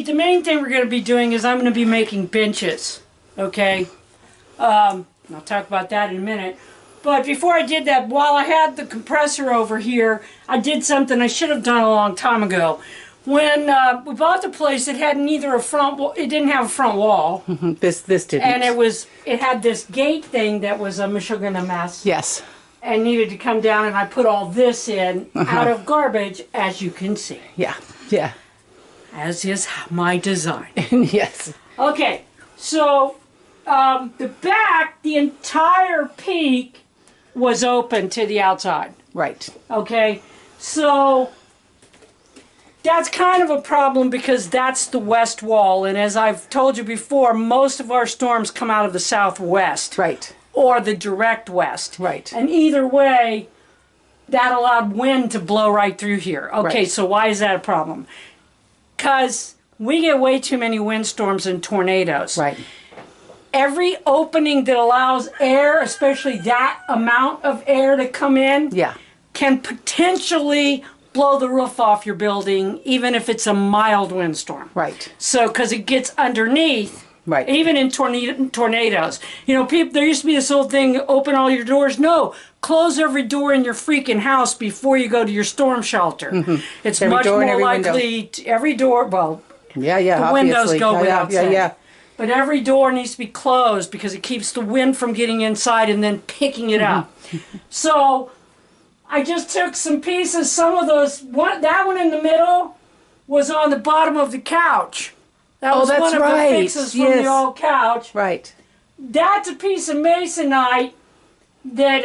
the main thing we're going to be doing is I'm going to be making benches, okay? I'll talk about that in a minute. But before I did that, while I had the compressor over here, I did something I should have done a long time ago. When we bought the place, it had neither a front wall, it didn't have a front wall. This didn't. And it had this gate thing that was a Michigan mess. Yes. And needed to come down, and I put all this in out of garbage, as you can see. Yeah, yeah. As is my design. Yes. Okay, so the back, the entire peak was open to the outside. Right. Okay, so that's kind of a problem because that's the west wall, and as I've told you before, most of our storms come out of the southwest. Right. Or the direct west. Right. And either way, that allowed wind to blow right through here. Okay, Right. so why is that a problem? Because we get way too many windstorms and tornadoes. Right. Every opening that allows air, especially that amount of air to come in, Yeah. can potentially blow the roof off your building, even if it's a mild windstorm. Right. So, because it gets underneath. Right. Even in tornadoes. You know, people, there used to be this old thing, open all your doors. No, close every door in your freaking house before you go to your storm shelter. It's Every much door and more every likely, every door, well, Yeah, yeah. the obviously. windows go without saying. Yeah. But every door needs to be closed because it keeps the wind from getting inside and then picking it up. So I just took some pieces, some of those, that one in the middle was on the bottom of the couch. That was that's one of right. the fixes from Yes. the old couch. Right. That's a piece of masonite that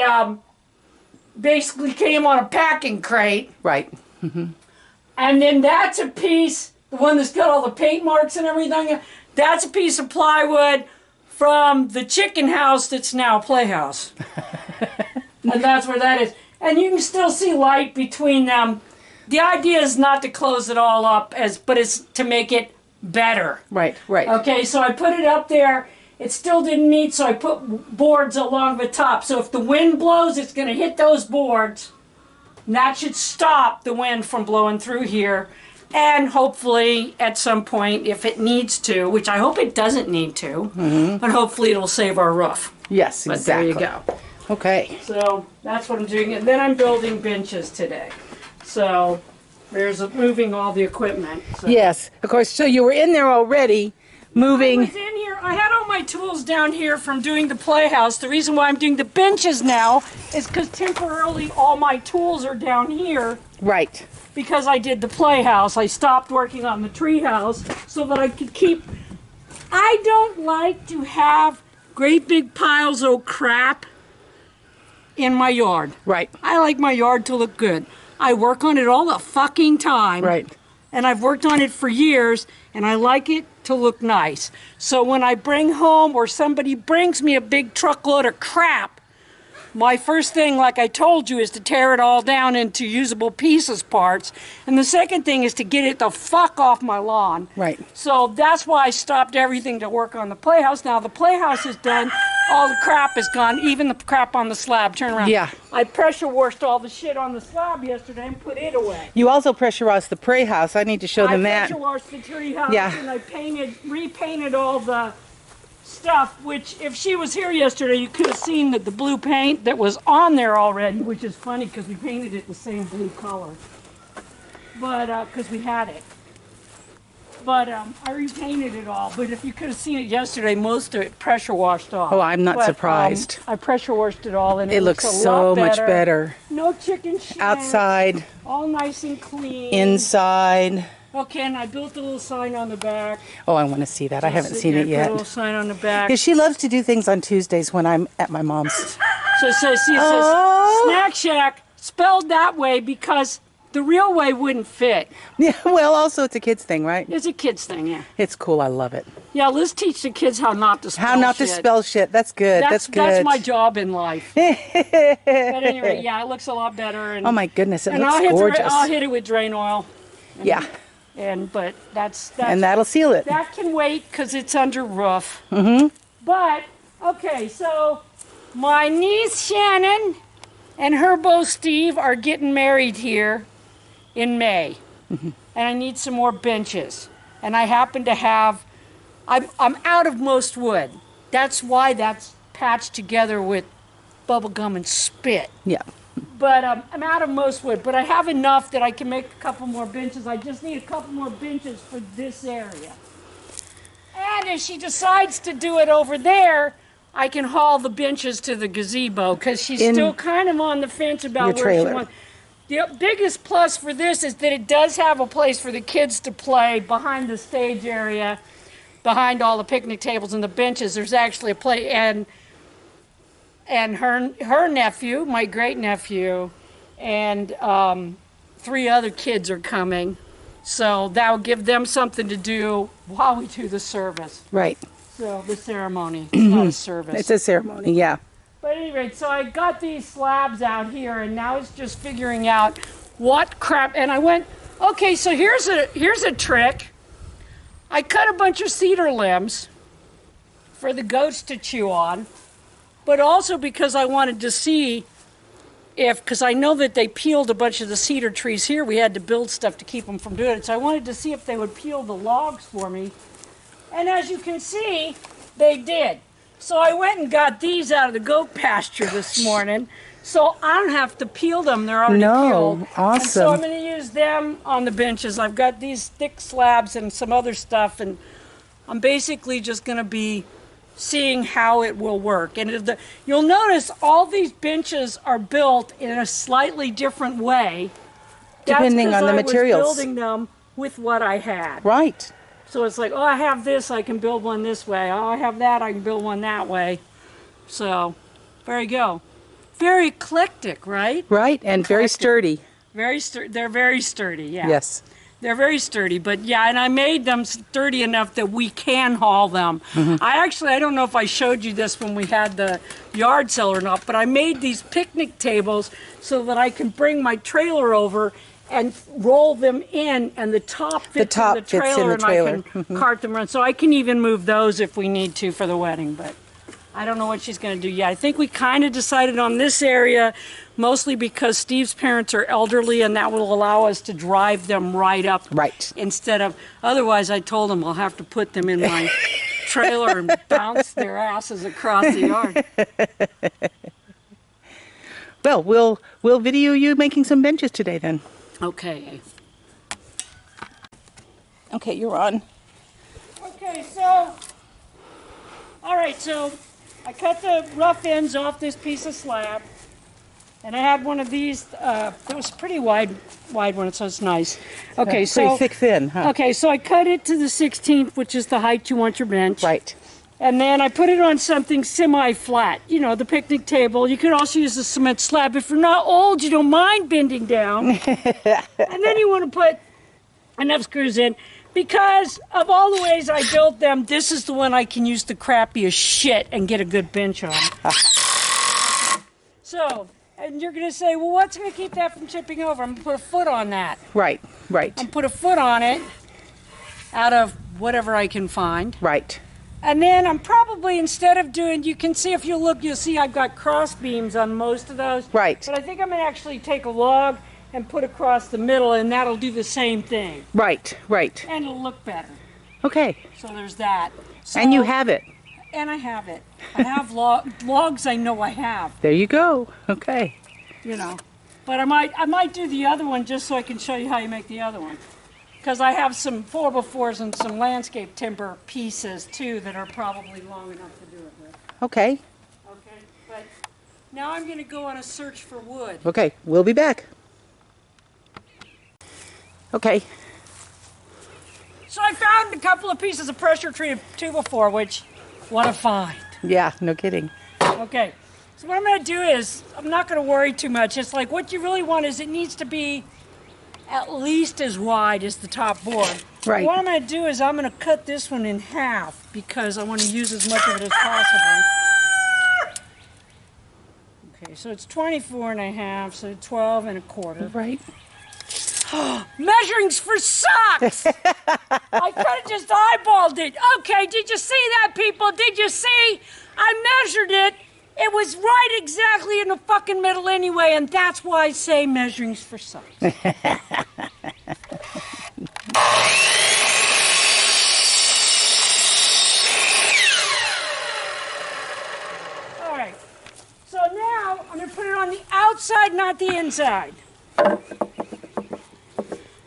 basically came on a packing crate. Right. And then that's a piece, the one that's got all the paint marks and everything, that's a piece of plywood from the chicken house that's now a playhouse. And that's where that is. And you can still see light between them. The idea is not to close it all up, but it's to make it better. Right. Right. Okay, so I put it up there. It still didn't meet, so I put boards along the top. So if the wind blows, it's going to hit those boards. And that should stop the wind from blowing through here. And hopefully, at some point, if it needs to, which I hope it doesn't need to, but hopefully it'll save our roof. Yes, But exactly. there you go. Okay. So that's what I'm doing. And then I'm building benches today. So there's moving all the equipment. So. Yes, of course. So you were in there already, I moving. was in here. I had all my tools down here from doing the playhouse. The reason why I'm doing the benches now is because temporarily all my tools are down here Right. because I did the playhouse. I stopped working on the treehouse so that I could keep. I don't like to have great big piles of crap in my yard. Right. I like my yard to look good. I work on it all the fucking time. Right. And I've worked on it for years, and I like it to look nice. So when I bring home or somebody brings me a big truckload of crap, my first thing, like I told you, is to tear it all down into usable pieces parts. And the second thing is to get it the fuck off my lawn. Right. So that's why I stopped everything to work on the playhouse. Now the playhouse is done. All the crap is gone, even the crap on the slab. Turn around. Yeah. I pressure washed all the shit on the slab yesterday and put it away. You also pressurized the prey house. I need to show them I that. pressure washed the tree house Yeah. and I repainted all the stuff, which if she was here yesterday, you could have seen that the blue paint that was on there already, which is funny because we painted it the same blue color. But, because we had it. But I repainted it all. But if you could have seen it yesterday, most of it pressure washed off. Oh, I'm not surprised. I pressure washed it all and It looks a so lot much better. No chicken shit. Outside, All nice and clean. inside. Okay, and I built a little sign on the back. Oh, I want to see that. I haven't seen it Put a yet. little sign on the back. Yeah, she loves to do things on Tuesdays when I'm at my mom's. So it says, see, it says Oh. Snack Shack spelled that way because the real way wouldn't fit. Yeah, well, also it's a kid's thing, right? It's a kid's thing, yeah. It's cool. I love it. Yeah, let's teach the kids how not to spell How not to shit. spell shit. That's good. That's good. That's my job in life. But anyway, yeah, it looks a lot better. And, Oh my goodness, it and looks I'll gorgeous. I'll hit it with drain oil. Yeah, But that's and that'll seal it. that can wait because it's under roof. Mm-hmm. But okay, so my niece Shannon and her beau Steve are getting married here in May, and I need some more benches. and I happen to have, I'm out of most wood. That's why that's patched together with bubble gum and spit. Yeah. But I'm out of most wood, but I have enough that I can make a couple more benches. I just need a couple more benches for this area. And if she decides to do it over there, I can haul the benches to the gazebo, because she's still kind of on the fence about where she wants. The biggest plus for this is that it does have a place for the kids to play behind the stage area, behind all the picnic tables and the benches. There's actually a play, and her nephew, my great nephew, and 3 other kids are coming, so that'll give them something to do while we do the service. Right. So the ceremony, it's not a service. It's a ceremony, yeah. But anyway, so I got these slabs out here, and now it's just figuring out what crap. And I went, okay, so here's a trick. I cut a bunch of cedar limbs for the goats to chew on, but also because I wanted to see because I know that they peeled a bunch of the cedar trees here. We had to build stuff to keep them from doing it. So I wanted to see if they would peel the logs for me. And as you can see, they did. So I went and got these out of the goat pasture this morning. So I don't have to peel them. They're already peeled. Awesome. And so I'm going to use them on the benches. I've got these thick slabs and some other stuff. And I'm basically just going to be seeing how it will work. And you'll notice all these benches are built in a slightly different way. Depending on the materials. I was building them with what I had. Right. So it's like, oh, I have this, I can build one this way. Oh, I have that, I can build one that way. So, there you go. Very eclectic, right? Right, and very sturdy. They're very sturdy, yeah. Yes. They're very sturdy, but yeah, and I made them sturdy enough that we can haul them. I don't know if I showed you this when we had the yard sale or not, but I made these picnic tables so that I can bring my trailer over and roll them in, and the top fits in the trailer, and I can cart them around. So I can even move those if we need to for the wedding, but I don't know what she's going to do yet. I think we kind of decided on this area, mostly because Steve's parents are elderly, and that will allow us to drive them right up. Right. Instead of, otherwise I told them I'll have to put them in my trailer and bounce their asses across the yard. Well, we'll video you making some benches today then. Okay. Okay, you're on. Okay, so, all right, so I cut the rough ends off this piece of slab, and I had one of these, that was pretty wide one, so it's nice. Okay, so. Pretty thick thin, huh? Okay, so I cut it to the 16th, which is the height you want your bench. Right. And then I put it on something semi-flat, you know, the picnic table. You could also use a cement slab. If you're not old, you don't mind bending down. And then you want to put enough screws in. Because of all the ways I built them, this is the one I can use the crappiest shit and get a good bench on. So, and you're going to say, well, what's going to keep that from tipping over? I'm going to put a foot on that. Right, right. I'm going to put a foot on it out of whatever I can find. Right. And then I'm probably, instead of doing, you can see, if you look, you'll see I've got cross beams on most of those. Right. But I think I'm going to actually take a log and put across the middle, and that'll do the same thing. Right, right. And it'll look better. Okay. So there's that. So, And you have it. And I have it. I have logs I know I have. There you go. Okay. You know. But I might do the other one just so I can show you how you make the other one. Because I have some 4x4s and some landscape timber pieces too that are probably long enough to do it with. Okay. Okay, but now I'm going to go on a search for wood. Okay, we'll be back. Okay. So I found a couple of pieces of pressure treated 2x4, which, what a find. Yeah, no kidding. Okay, so what I'm going to do is, I'm not going to worry too much. It's like what you really want is it needs to be at least as wide as the top board. Right. What I'm going to do is I'm going to cut this one in half because I want to use as much of it as possible. Okay, so it's 24 and a half, so 12 and a quarter. Right. Measurings for socks! I could have just eyeballed it. Okay, did you see that, people? Did you see? I measured it. It was right exactly in the fucking middle anyway, and that's why I say measurings for socks. the outside, not the inside.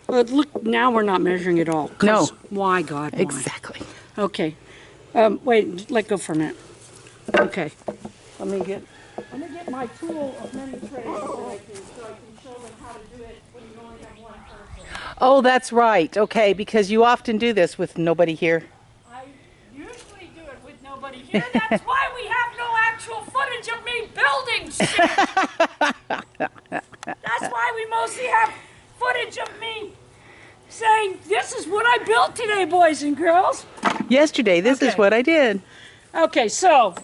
But look, now we're not measuring at all. No. Why, God? Why? Exactly. Okay. Wait, let go for a minute. Okay. Let me get my tool of many trades so I can show them how to do it when you only have one person. Oh, that's right. Okay, because you often do this with nobody here. I usually do it with nobody here. That's why we have no actual footage of me building shit. That's why we mostly have footage of me saying, this is what I built today, boys and girls. Yesterday, this is Okay. what I did. Okay, so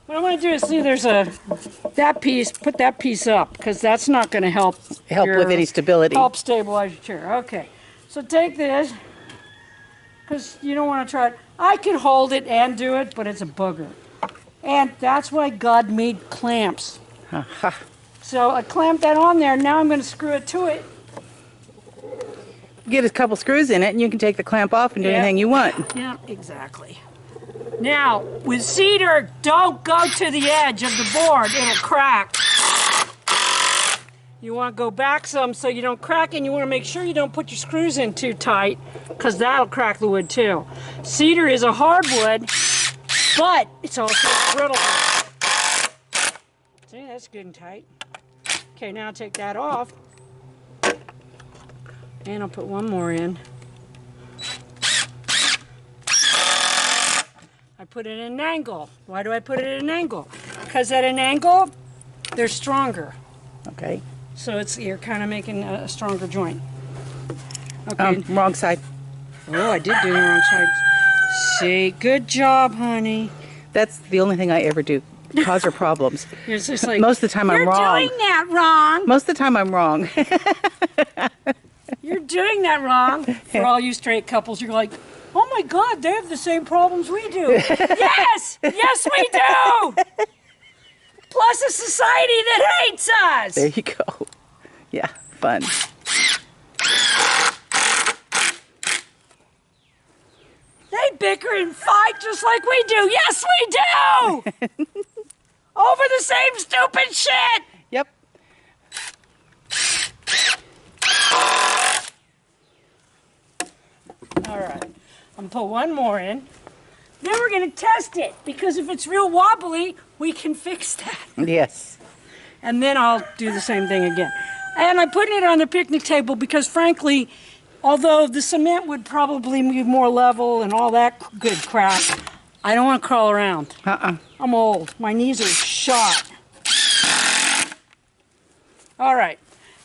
what I'm going to do is see there's that piece, put that piece up, because that's not going to help With any stability. help stabilize your chair. Okay, so take this, because you don't want to try it. I can hold it and do it, but it's a booger. And that's why God made clamps. So I clamp that on there, now I'm going to screw it to it. Get a couple screws in it, and you can take the clamp off and do anything you want. Yeah, exactly. Now, with cedar, don't go to the edge of the board. It'll crack. You want to go back some so you don't crack, and you want to make sure you don't put your screws in too tight, because that'll crack the wood too. Cedar is a hardwood, but it's also brittle. See, that's good and tight. Okay, now take that off. And I'll put one more in. I put it at an angle. Why do I put it at an angle? Because at an angle, they're stronger. Okay. So you're kind of making a stronger joint. Okay. Wrong side. Oh, I did do the wrong side. See, good job, honey. That's the only thing I ever do. Cause her problems. It's just like, Most of the time I'm wrong. You're doing that wrong. Most of the time I'm wrong. You're doing that wrong. For all you straight couples, you're like, oh my God, they have the same problems we do. Yes! Yes, we do! Plus a society that hates us. There you go. Yeah, fun. They bicker and fight just like we do. Yes, we do! Over the same stupid shit! Yep. All right, I'm gonna put one more in. Then we're gonna test it, because if it's real wobbly, we can fix that. Yes. And then I'll do the same thing again. And I'm putting it on the picnic table because, frankly, although the cement would probably be more level and all that good crap, I don't want to crawl around. I'm old. My knees are shot. All right,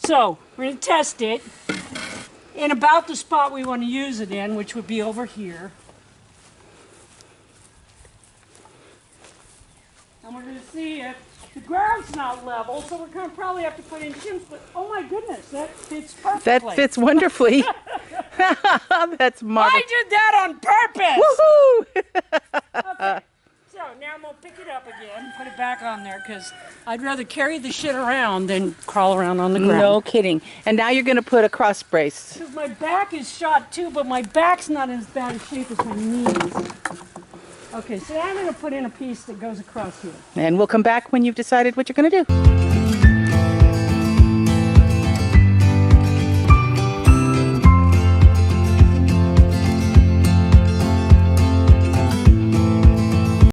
so we're going to test it in about the spot we want to use it in, which would be over here. And we're going to see if the ground's not level, so we're going to probably have to put in shims, but oh my goodness, that fits perfectly. That fits wonderfully. That's marvelous. I did that on purpose! Woohoo! Okay, so now I'm going to pick it up again, put it back on there, because I'd rather carry the shit around than crawl around on the ground. No kidding. And now you're going to put a cross brace. Because my back is shot too, but my back's not in as bad a shape as my knees. Okay, so now I'm going to put in a piece that goes across here. And we'll come back when you've decided what you're going to do.